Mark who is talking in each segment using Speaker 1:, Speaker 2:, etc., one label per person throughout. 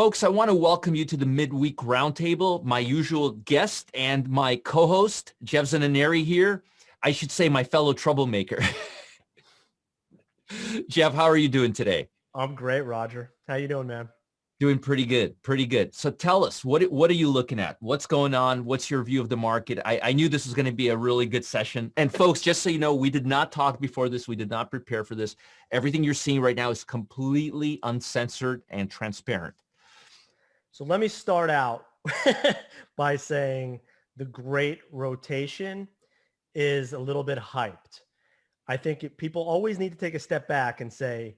Speaker 1: Folks, I want to welcome you to the Midweek Roundtable. My usual guest and my co-host, Jeff Zananeri here. I should say my fellow troublemaker. Jeff, how are you doing today?
Speaker 2: I'm great, Roger. How you doing, man?
Speaker 1: Doing pretty good, pretty good. So tell us, what are you looking at? What's going on? What's your view of the market? I knew this was going to be a really good session. And folks, just so you know, we did not talk before this. We did not prepare for this. Everything you're seeing right now is completely uncensored and transparent.
Speaker 2: So let me start out by saying the great rotation is a little bit hyped. I think people always need to take a step back and say,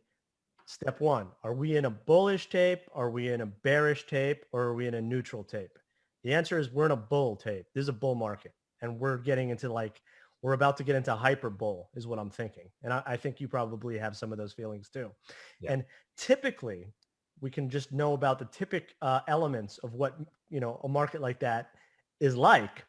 Speaker 2: step one, are we in a bullish tape? Are we in a bearish tape? Or are we in a neutral tape? The answer is we're in a bull tape. This is a bull market. And we're getting into we're about to get into hyper bull is what I'm thinking. And I think you probably have some of those feelings too. Yeah. And typically we can just know about the typical elements of what, a market like that is like.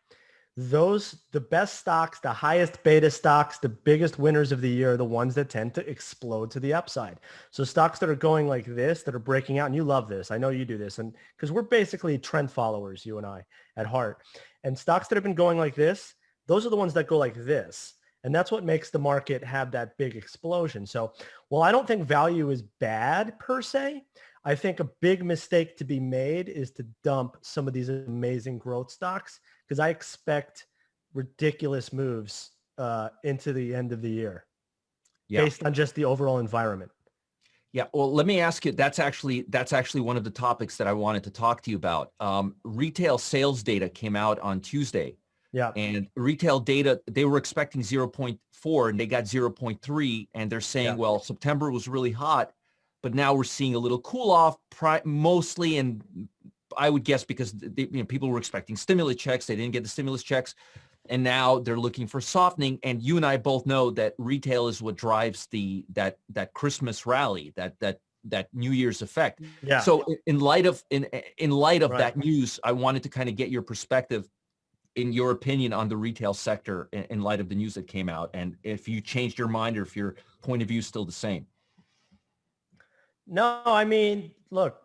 Speaker 2: The best stocks, the highest beta stocks, the biggest winners of the year are the ones that tend to explode to the upside. So stocks that are going like this, that are breaking out, and you love this. I know you do this. And because we're basically trend followers, you and I, at heart. And stocks that have been going like this, those are the ones that go like this. And that's what makes the market have that big explosion. So while I don't think value is bad per se, I think a big mistake to be made is to dump some of these amazing growth stocks because I expect ridiculous moves into the end of the year based on just the overall environment.
Speaker 1: Yeah, well, let me ask you, that's actually one of the topics that I wanted to talk to you about. Retail sales data came out on Tuesday.
Speaker 2: Yeah.
Speaker 1: And retail data, they were expecting 0.4 and they got 0.3. And they're saying, well, September was really hot, but now we're seeing a little cool off mostly. And I would guess because people were expecting stimulus checks. They didn't get the stimulus checks. And now they're looking for softening. And you and I both know that retail is what drives that Christmas rally, that New Year's effect.
Speaker 2: Yeah.
Speaker 1: So in light of that news, I wanted to kind of get your perspective, in your opinion, on the retail sector in light of the news that came out, and if you changed your mind or if your point of view is still the same.
Speaker 2: No, I mean, look,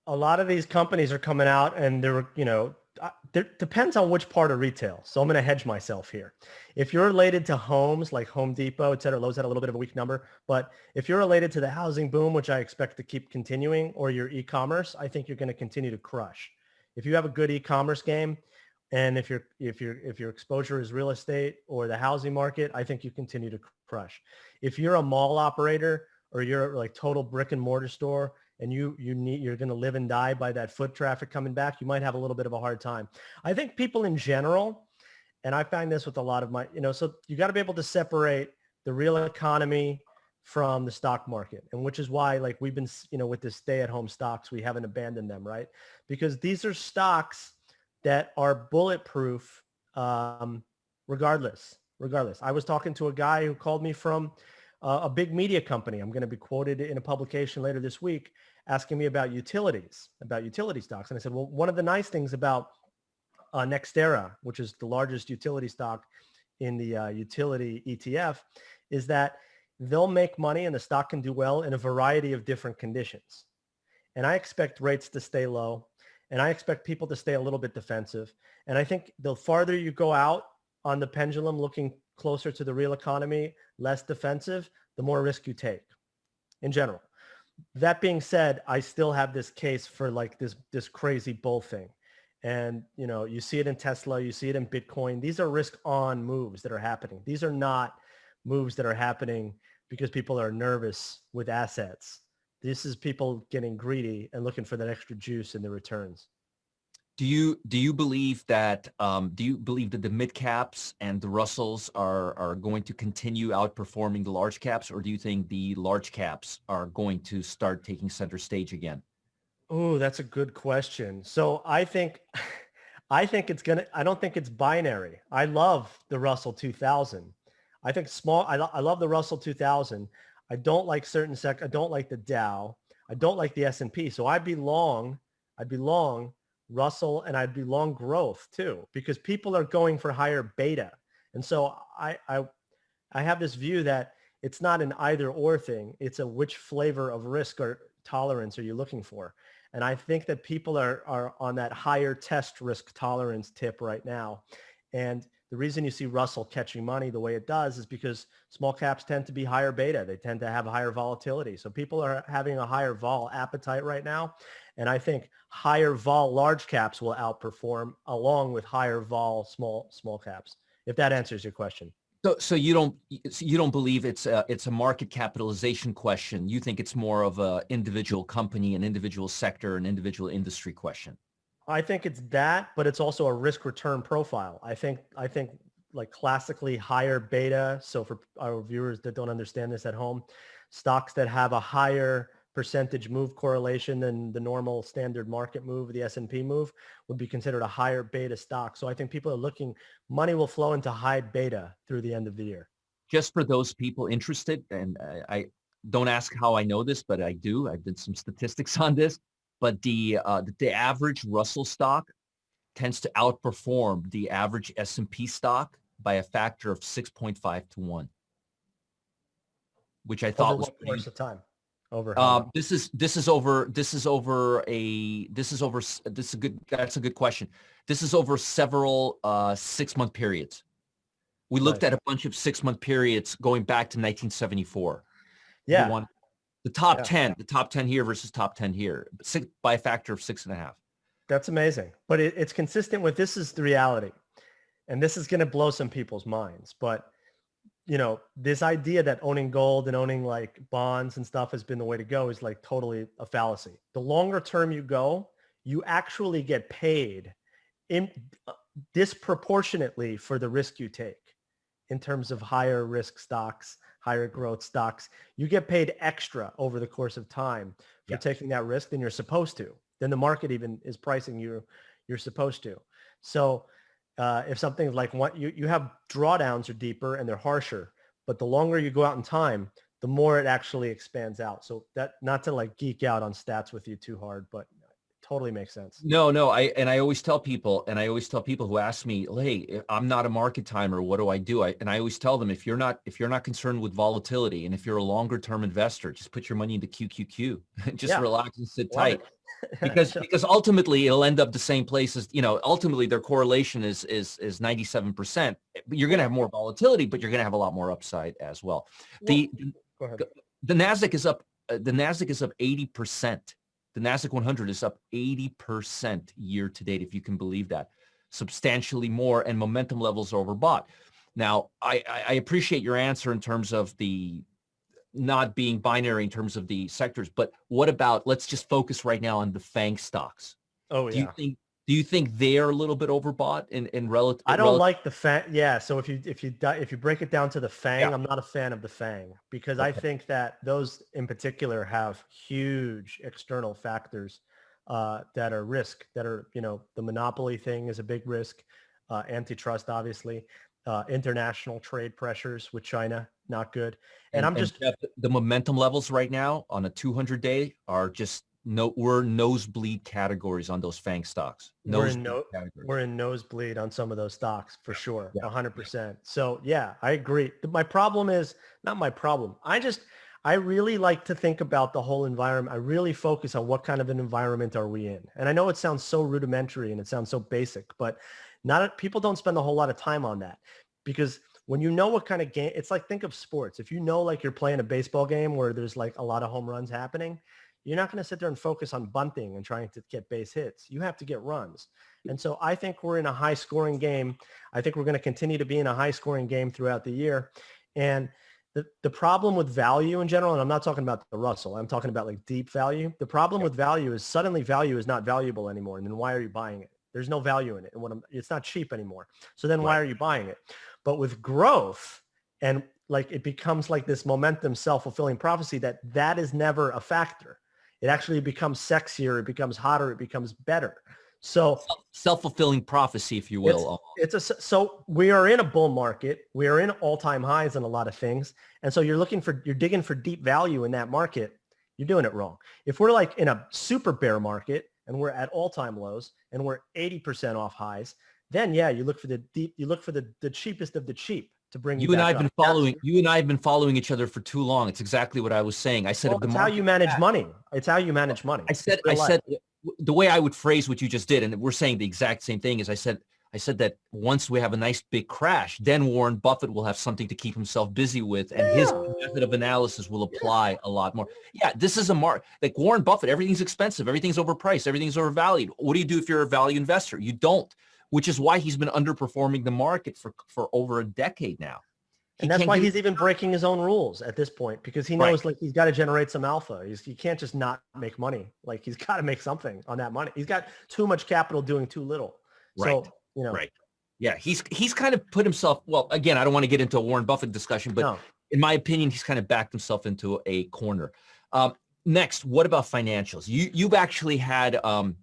Speaker 2: a lot of these companies are coming out and it depends on which part of retail. So I'm going to hedge myself here. If you're related to homes like Home Depot, et cetera, Lowe's had a little bit of a weak number. But if you're related to the housing boom, which I expect to keep continuing, or your e-commerce, I think you're going to continue to crush. If you have a good e-commerce game, and if your exposure is real estate or the housing market, I think you continue to crush. If you're a mall operator or you're like total brick and mortar store and you're going to live and die by that foot traffic coming back, you might have a little bit of a hard time. I think people in general, and I find this with a lot of my, so you got to be able to separate the real economy from the stock market, and which is why we've been, with this stay-at-home stocks, we haven't abandoned them, right? Because these are stocks that are bulletproof regardless. I was talking to a guy who called me from a big media company. I'm going to be quoted in a publication later this week asking me about utility stocks. And I said, well, one of the nice things about Nextera, which is the largest utility stock in the utility ETF, is that they'll make money and the stock can do well in a variety of different conditions. And I expect rates to stay low. And I expect people to stay a little bit defensive. And I think the farther you go out on the pendulum, looking closer to the real economy, less defensive, the more risk you take in general. That being said, I still have this case for this crazy bull thing. And, you see it in Tesla, you see it in Bitcoin. These are risk on moves that are happening. These are not moves that are happening because people are nervous with assets. This is people getting greedy and looking for that extra juice in the returns.
Speaker 1: Do you believe that the mid caps and the Russells are going to continue outperforming the large caps, or do you think the large caps are going to start taking center stage again?
Speaker 2: Oh, that's a good question. So I don't think it's binary. I love the Russell 2000. I think I love the Russell 2000. I don't like certain I don't like the Dow. I don't like the S&P. So I'd be long Russell, and I'd be long growth too, because people are going for higher beta. And so I have this view that it's not an either or thing. It's a which flavor of risk or tolerance are you looking for? And I think that people are on that higher test risk tolerance tip right now. And the reason you see Russell catching money the way it does is because small caps tend to be higher beta. They tend to have a higher volatility. So people are having a higher vol appetite right now. And I think higher vol large caps will outperform along with higher vol small caps, if that answers your question.
Speaker 1: So you don't believe it's a market capitalization question. You think it's more of a individual company, an individual sector, an individual industry question.
Speaker 2: I think it's that, but it's also a risk return profile. I think like classically higher beta. So for our viewers that don't understand this at home, stocks that have a higher percentage move correlation than the normal standard market move, the S&P move, would be considered a higher beta stock. So I think people are looking, money will flow into high beta through the end of the year.
Speaker 1: Just for those people interested, and I don't ask how I know this, but I do. I did some statistics on this. But the average Russell stock tends to outperform the average S&P stock by a factor of 6.5 to 1, which I thought
Speaker 2: Over
Speaker 1: was
Speaker 2: what
Speaker 1: pretty.
Speaker 2: course of time? Over how long?
Speaker 1: This is a good question. This is over several 6-month periods. We looked at a bunch of 6-month periods going back to 1974.
Speaker 2: Yeah.
Speaker 1: The top 10 here versus top 10 here, by a factor of 6.5.
Speaker 2: That's amazing. But it's consistent with, this is the reality. And this is going to blow some people's minds. But, you know, this idea that owning gold and owning like bonds and stuff has been the way to go is like totally a fallacy. The longer term you go, you actually get paid disproportionately for the risk you take in terms of higher risk stocks, higher growth stocks. You get paid extra over the course of time for taking that risk than you're supposed to. Then the market even is pricing you're supposed to. So if something like what you have drawdowns are deeper and they're harsher, but the longer you go out in time, the more it actually expands out. So that, not to like geek out on stats with you too hard, but totally makes sense.
Speaker 1: No, I always tell people who ask me, hey, I'm not a market timer, what do I do? And I always tell them, if you're not concerned with volatility, and if you're a longer term investor, just put your money into QQQ, just relax and sit tight. Because ultimately it'll end up the same place as, ultimately their correlation is 97%. You're going to have more volatility, but you're going to have a lot more upside as well. The NASDAQ is up. The NASDAQ is up 80%. The NASDAQ 100 is up 80% year to date, if you can believe that. Substantially more, and momentum levels are overbought. Now, I appreciate your answer in terms of the not being binary in terms of the sectors, but what about, let's just focus right now on the FANG stocks.
Speaker 2: Oh, yeah.
Speaker 1: Do you think they're a little bit overbought in relative?
Speaker 2: I don't like the FANG. Yeah. So if you break it down to the FANG, I'm not a fan of the FANG because I think that those in particular have huge external factors that are risk, that are, the monopoly thing is a big risk, antitrust, obviously, international trade pressures with China, not good. And Jeff,
Speaker 1: the momentum levels right now on a 200-day are just we're nosebleed categories on those FANG stocks.
Speaker 2: We're in nosebleed on some of those stocks for sure. 100%. So yeah, I agree. My problem is not my problem. I really like to think about the whole environment. I really focus on what kind of an environment are we in? And I know it sounds so rudimentary and it sounds so basic, but people don't spend a whole lot of time on that, because when you know what kind of game, it's like, think of sports. If you know, like you're playing a baseball game where there's like a lot of home runs happening, you're not going to sit there and focus on bunting and trying to get base hits. You have to get runs. And so I think we're in a high scoring game. I think we're going to continue to be in a high scoring game throughout the year. And the problem with value in general, and I'm not talking about the Russell, I'm talking about like deep value. The problem with value is suddenly value is not valuable anymore. And then why are you buying it? There's no value in it. And it's not cheap anymore. So then why are you buying it? But with growth, and like it becomes like this momentum, self-fulfilling prophecy that is never a factor. It actually becomes sexier. It becomes hotter. It becomes better. So
Speaker 1: self-fulfilling prophecy, if you will.
Speaker 2: So we are in a bull market. We are in all-time highs in a lot of things. And so you're digging for deep value in that market. You're doing it wrong. If we're like in a super bear market and we're at all-time lows and we're 80% off highs, then yeah, you look for the deep, you look for the cheapest of the cheap. to bring you
Speaker 1: You and I
Speaker 2: back
Speaker 1: have
Speaker 2: up.
Speaker 1: been following. You and I have been following each other for too long. It's exactly what I was saying. I said,
Speaker 2: Well,
Speaker 1: if the
Speaker 2: it's how
Speaker 1: market
Speaker 2: you manage money. It's how you manage money.
Speaker 1: I
Speaker 2: It's
Speaker 1: said,
Speaker 2: real life.
Speaker 1: the way I would phrase what you just did, and we're saying the exact same thing, is I said that once we have a nice big crash, then Warren Buffett will have something to keep himself busy with, and his
Speaker 2: Yeah.
Speaker 1: method of analysis will apply a lot more. Yeah, this is a like Warren Buffett. Everything's expensive. Everything's overpriced. Everything's overvalued. What do you do if you're a value investor? You don't, which is why he's been underperforming the market for over a decade now.
Speaker 2: And that's why he's even breaking his own rules at this point, because he knows like he's got to generate some alpha. He can't just not make money. Like he's got to make something on that money. He's got too much capital doing too little.
Speaker 1: Right.
Speaker 2: So, you know.
Speaker 1: Right. Yeah. He's kind of put himself, well, again, I don't want to get into a Warren Buffett discussion, but in my opinion, he's kind of backed himself into a corner. Next, what about financials? You've actually had, of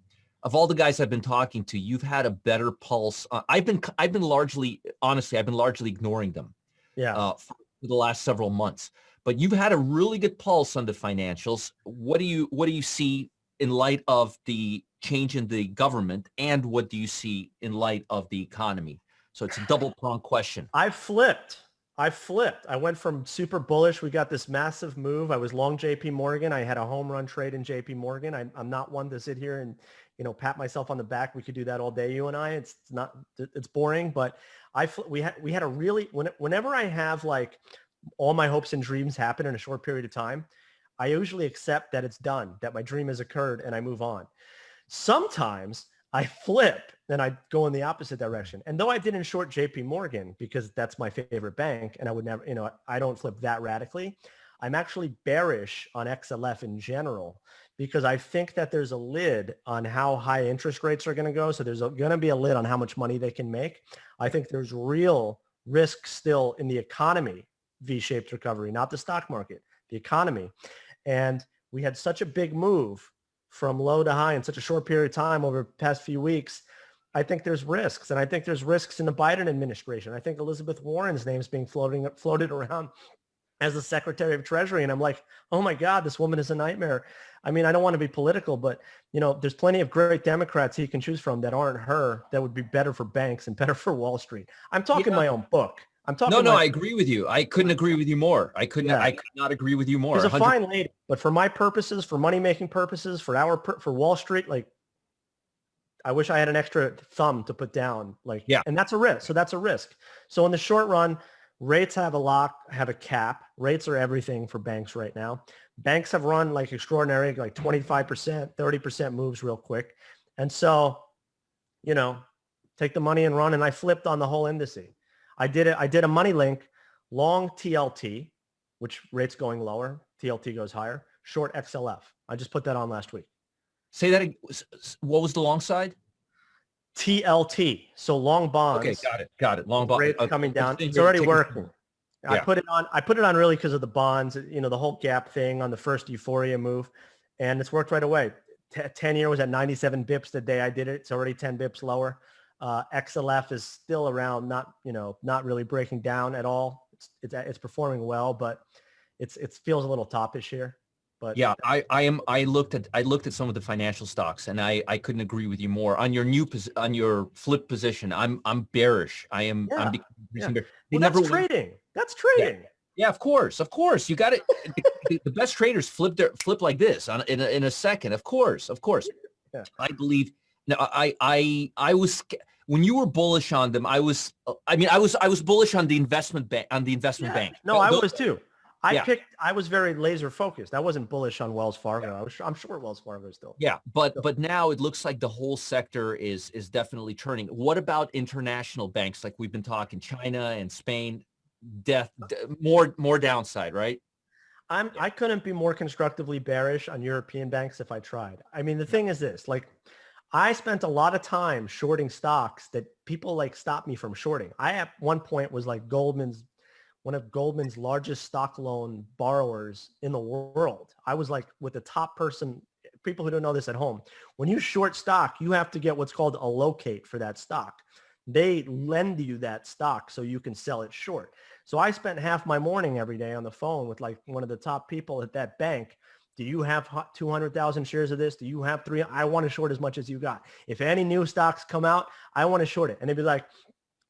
Speaker 1: all the guys I've been talking to, you've had a better pulse. I've been largely, honestly, I've been largely ignoring them. For the last several months, but you've had a really good pulse on the financials. What do you see in light of the change in the government, and what do you see in light of the economy? So it's a double-pronged question.
Speaker 2: I flipped. I went from super bullish. We got this massive move. I was long JP Morgan. I had a home run trade in JP Morgan. I'm not one to sit here and, pat myself on the back. We could do that all day, you and I. It's boring, but we had a really, whenever I have like all my hopes and dreams happen in a short period of time, I usually accept that it's done, that my dream has occurred, and I move on. Sometimes I flip and I go in the opposite direction. And though I didn't short JP Morgan because that's my favorite bank, and I would never, I don't flip that radically. I'm actually bearish on XLF in general, because I think that there's a lid on how high interest rates are going to go. So there's going to be a lid on how much money they can make. I think there's real risk still in the economy, V-shaped recovery, not the stock market, the economy. And we had such a big move from low to high in such a short period of time over the past few weeks. I think there's risks, and I think there's risks in the Biden administration. I think Elizabeth Warren's name is being floated around as the Secretary of Treasury. And I'm like, oh my God, this woman is a nightmare. I mean, I don't want to be political, but there's plenty of great Democrats he can choose from that aren't her, that would be better for banks and better for Wall Street. I'm talking my own book. I'm talking.
Speaker 1: No, I agree with you. I couldn't agree with you more. I could not agree with you more.
Speaker 2: She's a fine lady, but for my purposes, for money-making purposes, for Wall Street, like, I wish I had an extra thumb to put down. And that's a risk. So that's a risk. So in the short run, rates have a cap. Rates are everything for banks right now. Banks have run like extraordinary, like 25%, 30% moves real quick. And so, take the money and run. And I flipped on the whole indice. I did a money link, long TLT, which rates going lower, TLT goes higher, short XLF. I just put that on last week.
Speaker 1: Say that. What was the long side?
Speaker 2: TLT. So long bonds.
Speaker 1: Okay, got it. Long bonds.
Speaker 2: Rates coming down. It's already working. Yeah. I put it on really because of the bonds, the whole gap thing on the first euphoria move, and it's worked right away. 10-year was at 97 bips the day I did it. It's already 10 bips lower. XLF is still around, not really breaking down at all. It's performing well, but it feels a little toppish here. But
Speaker 1: yeah, I looked at some of the financial stocks, and I couldn't agree with you more. On your flip position, I'm bearish. I'm bearish.
Speaker 2: That's trading. That's trading.
Speaker 1: Yeah, of course. You got it. The best traders flip like this in a second. Of course. Yeah. I believe. No, I was, when you were bullish on them, I was bullish on the investment bank, bank.
Speaker 2: No, I was too. I was very laser focused. I wasn't bullish on Wells Fargo. I'm sure Wells Fargo still.
Speaker 1: Yeah, but now it looks like the whole sector is definitely turning. What about international banks, like we've been talking, China and Spain? More downside, right?
Speaker 2: I couldn't be more constructively bearish on European banks if I tried. I mean, the thing is this, like, I spent a lot of time shorting stocks that people stopped me from shorting. I at one point was like one of Goldman's largest stock loan borrowers in the world. I was like with the top person. People who don't know this at home, when you short stock, you have to get what's called a locate for that stock. They lend you that stock so you can sell it short. So I spent half my morning every day on the phone with like one of the top people at that bank. Do you have 200,000 shares of this? Do you have 3? I want to short as much as you got. If any new stocks come out, I want to short it. And they'd be like,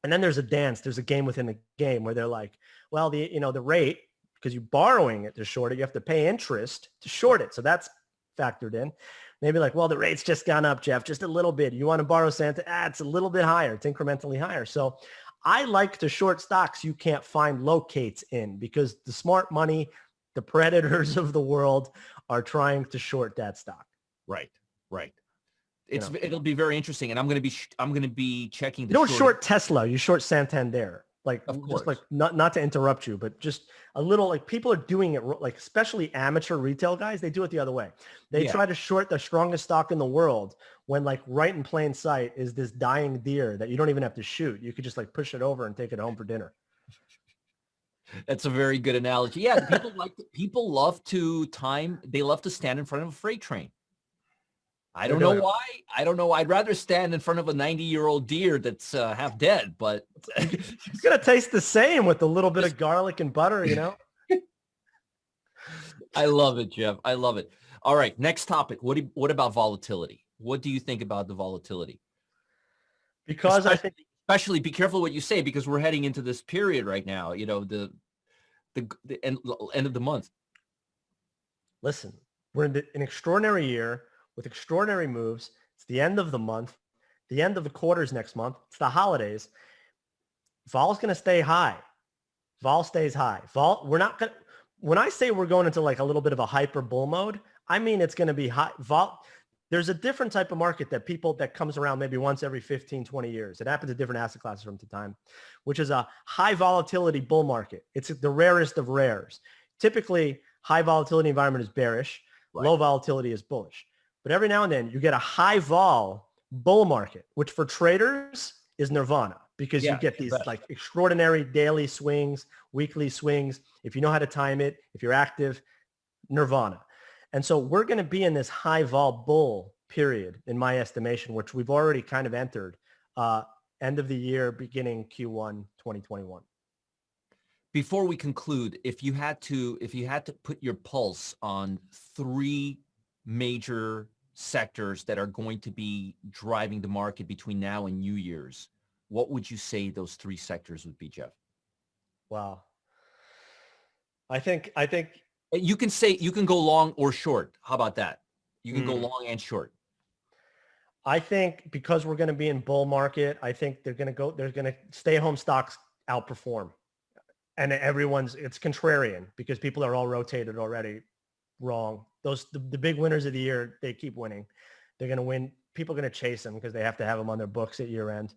Speaker 2: And then there's a dance, there's a game within the game where they're like, well, the rate, because you're borrowing it to short it, you have to pay interest to short it. So that's factored in. Maybe like, well, the rate's just gone up, Jeff, just a little bit. You want to borrow Santa? It's a little bit higher. It's incrementally higher. So I like to short stocks you can't find locates in, because the smart money, the predators of the world are trying to short that stock.
Speaker 1: Right. It'll be very interesting, and I'm going to be checking.
Speaker 2: You don't short Tesla, you short Santander. Like,
Speaker 1: of course.
Speaker 2: Just like not to interrupt you, but just a little, like, people are doing it, like especially amateur retail guys, they do it the other way. They try to short the strongest stock in the world when, like, right in plain sight is this dying deer that you don't even have to shoot. You could just like push it over and take it home for dinner.
Speaker 1: That's a very good analogy. Yeah, people love to time. They love to stand in front of a freight train. I don't know why. I don't know. I'd rather stand in front of a 90-year-old deer that's half dead, but
Speaker 2: it's going to taste the same with a little bit of garlic and butter, you know?
Speaker 1: I love it, Jeff. I love it. All right. Next topic. What about volatility? What do you think about the volatility?
Speaker 2: Because
Speaker 1: especially be careful what you say, because we're heading into this period right now, the end of the month.
Speaker 2: Listen, we're in an extraordinary year with extraordinary moves. It's the end of the month, the end of the quarters next month. It's the holidays. Vol's going to stay high. Vol stays high. When I say we're going into like a little bit of a hyper bull mode, I mean it's going to be high. There's a different type of market that comes around maybe once every 15, 20 years. It happens to different asset classes from time, which is a high volatility bull market. It's the rarest of rares. Typically, high volatility environment is bearish. Right. Low volatility is bullish. But every now and then you get a high vol bull market, which for traders is nirvana, because you get these like extraordinary daily swings, weekly swings. If you know how to time it, if you're active, nirvana. And so we're going to be in this high vol bull period, in my estimation, which we've already kind of entered end of the year, beginning Q1 2021.
Speaker 1: Before we conclude, if you had to put your pulse on three major sectors that are going to be driving the market between now and New Year's, what would you say those three sectors would be, Jeff?
Speaker 2: Wow. I think
Speaker 1: you can go long or short. How about that? You can go long and short.
Speaker 2: I think because we're going to be in bull market, I think they're going to stay home stocks outperform. And it's contrarian because people are all rotated already wrong. The big winners of the year, they keep winning. They're going to win. People are going to chase them because they have to have them on their books at year end.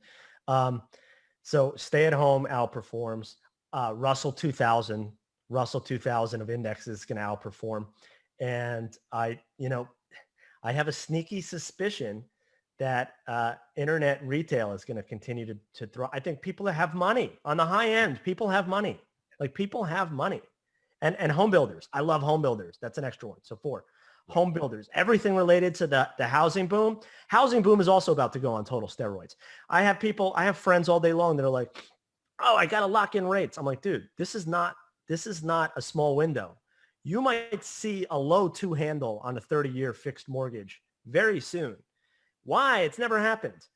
Speaker 2: So stay at home outperforms. Russell 2000 of indexes is going to outperform. And I have a sneaky suspicion that internet retail is going to continue to thrive. I think people that have money on the high end, people have money. Like, people have money. And home builders. I love home builders. That's an extra one. So 4. Home builders. Everything related to the housing boom. Housing boom is also about to go on total steroids. I have friends all day long that are like, oh, I got to lock in rates. I'm like, dude, this is not a small window. You might see a low 2 handle on a 30-year fixed mortgage very soon. Why? It's never happened.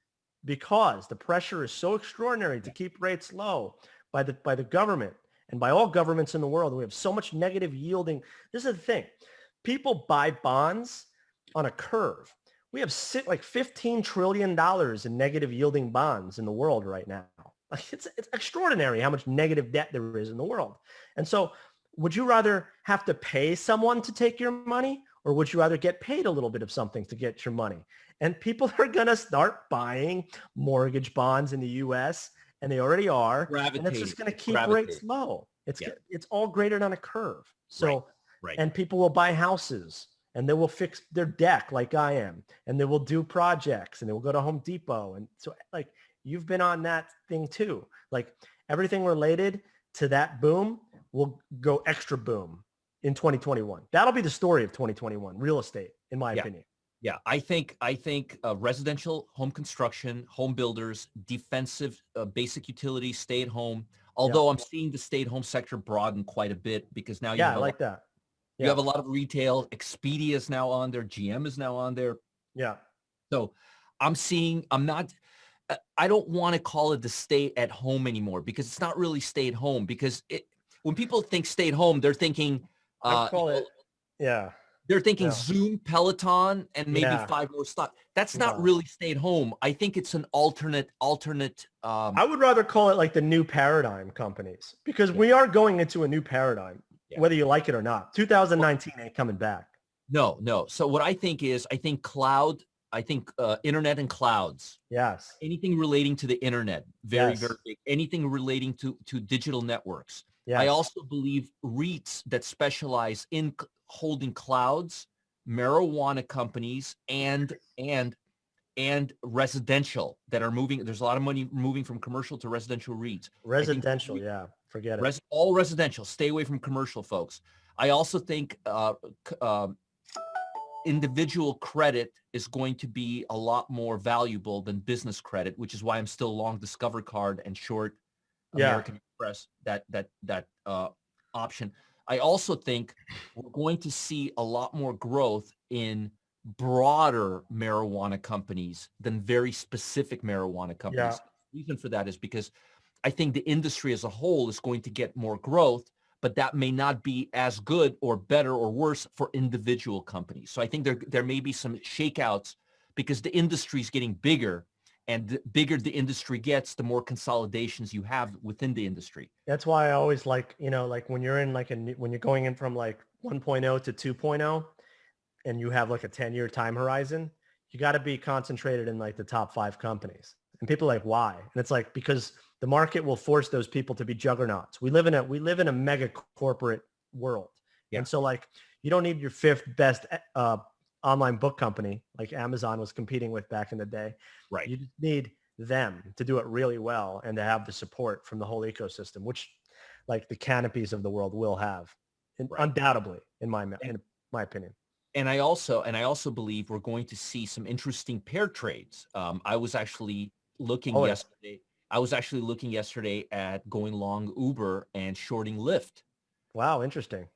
Speaker 2: Because the pressure is so extraordinary to keep rates low by the government and by all governments in the world. We have so much negative yielding. This is the thing. People buy bonds on a curve. We have like $15 trillion in negative yielding bonds in the world right now. Like, it's extraordinary how much negative debt there is in the world. And so would you rather have to pay someone to take your money, or would you rather get paid a little bit of something to get your money? And people are going to start buying mortgage bonds in the U.S., and they already are. And it's just going to keep rates low. It's all graded on a curve. So, right. And people will buy houses, and they will fix their deck like I am, and they will do projects, and they will go to Home Depot. And so, like, you've been on that thing too. Like, everything related to that boom will go extra boom in 2021. That'll be the story of 2021, real estate, in my opinion.
Speaker 1: Yeah, I think residential home construction, home builders, defensive, basic utilities, stay at home. Although I'm seeing the stay at home sector broaden quite a bit, because now you have you have a lot of retail. Expedia is now on there. GM is now on there.
Speaker 2: Yeah.
Speaker 1: So I'm I don't want to call it the stay at home anymore, because it's not really stay at home, because when people think stay at home, they're thinking,
Speaker 2: I would call it, yeah.
Speaker 1: they're thinking
Speaker 2: No.
Speaker 1: Zoom, Peloton, and maybe
Speaker 2: Yeah.
Speaker 1: 5 more stocks. That's not
Speaker 2: No.
Speaker 1: really stay at home. I think it's an alternate.
Speaker 2: I would rather call it like the new paradigm companies, because
Speaker 1: Yeah.
Speaker 2: we are going into a new paradigm,
Speaker 1: Yeah.
Speaker 2: whether you like it or not. 2019 ain't coming back.
Speaker 1: No. So what I think is, I think cloud, internet and clouds,
Speaker 2: Yes.
Speaker 1: anything relating to the internet, very,
Speaker 2: Yes.
Speaker 1: very big. Anything relating to digital networks. I
Speaker 2: Yes.
Speaker 1: also believe REITs that specialize in holding clouds, marijuana companies, and residential that are moving. There's a lot of money moving from commercial to residential REITs.
Speaker 2: Residential. Yeah. Forget it.
Speaker 1: All residential. Stay away from commercial, folks. I also think individual credit is going to be a lot more valuable than business credit, which is why I'm still long Discover Card and short American Express, that option. I also think we're going to see a lot more growth in broader marijuana companies than very specific marijuana companies. The reason for that is because I think the industry as a whole is going to get more growth, but that may not be as good or better or worse for individual companies. So I think there may be some shakeouts, because the industry is getting bigger, and the bigger the industry gets, the more consolidations you have within the industry.
Speaker 2: That's why I always like, like when you're in like when you're going in from like 1.0 to 2.0 and you have like a 10-year time horizon, you got to be concentrated in like the top 5 companies. And people are like, why? And it's like, because the market will force those people to be juggernauts. We live in a mega corporate world.
Speaker 1: Yeah.
Speaker 2: And so like, you don't need your 5th best online book company like Amazon was competing with back in the day.
Speaker 1: Right.
Speaker 2: You just need them to do it really well and to have the support from the whole ecosystem, which like the canopies of the world will have, undoubtedly, in my opinion.
Speaker 1: And I also believe we're going to see some interesting pair trades. I was actually looking yesterday. I was actually looking yesterday at going long Uber and shorting Lyft.
Speaker 2: Wow, interesting.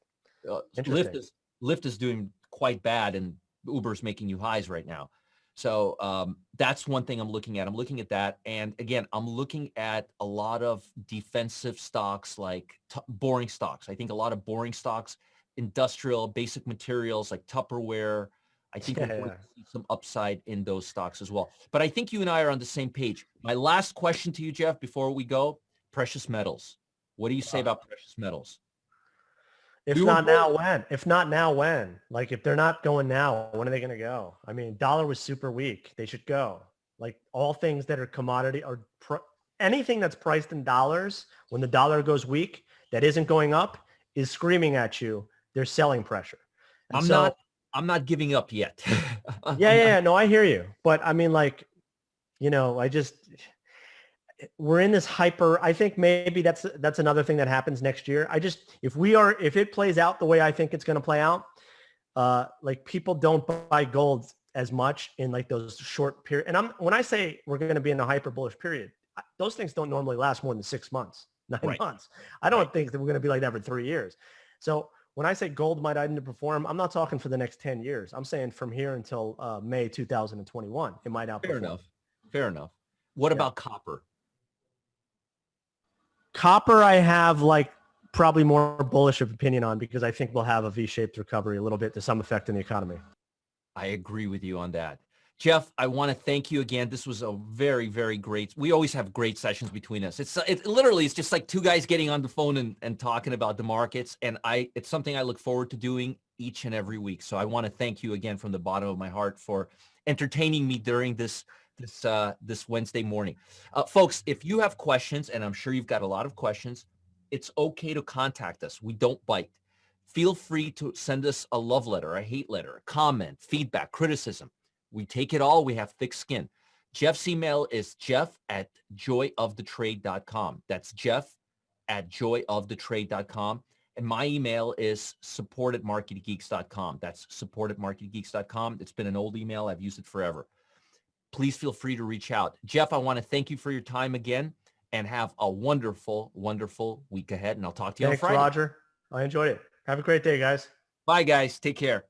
Speaker 1: Lyft is doing quite bad, and Uber's making new highs right now. So that's one thing I'm looking at. I'm looking at that. And again, I'm looking at a lot of defensive stocks, like boring stocks. I think a lot of boring stocks, industrial, basic materials like Tupperware. I think we're going to see some upside in those stocks as well. But I think you and I are on the same page. My last question to you, Jeff, before we go, precious metals. What do you say about precious metals?
Speaker 2: If not now, when? If not now, when? Like, if they're not going now, when are they going to go? I mean, dollar was super weak. They should go. Like, all things that are commodity or anything that's priced in dollars, when the dollar goes weak, that isn't going up, is screaming at you. There's selling pressure. And
Speaker 1: I'm not giving up yet.
Speaker 2: Yeah. No, I hear you. But I mean, like, we're in this hyper. I think maybe that's another thing that happens next year. If it plays out the way I think it's going to play out, like people don't buy gold as much in like those short period. And when I say we're going to be in a hyper bullish period, those things don't normally last more than 6 months, 9 months. I don't think that we're going to be like that for 3 years. So when I say gold might underperform, I'm not talking for the next 10 years. I'm saying from here until May 2021, it might outperform.
Speaker 1: Fair enough. What about copper?
Speaker 2: Copper, I have like probably more bullish of opinion on, because I think we'll have a V-shaped recovery a little bit to some effect in the economy.
Speaker 1: I agree with you on that. Jeff, I want to thank you again. This was a very, very great. We always have great sessions between us. It's just like two guys getting on the phone and talking about the markets. And it's something I look forward to doing each and every week. So I want to thank you again from the bottom of my heart for entertaining me during this Wednesday morning. Folks, if you have questions, and I'm sure you've got a lot of questions, it's okay to contact us. We don't bite. Feel free to send us a love letter, a hate letter, a comment, feedback, criticism. We take it all. We have thick skin. Jeff's email is jeff@joyofthetrade.com. That's jeff@joyofthetrade.com. And my email is support@marketgeeks.com. That's support@marketgeeks.com. It's been an old email. I've used it forever. Please feel free to reach out. Jeff, I want to thank you for your time again, and have a wonderful, wonderful week ahead. And I'll talk to you on Friday.
Speaker 2: Thanks, Roger. I enjoyed it. Have a great day, guys.
Speaker 1: Bye, guys. Take care.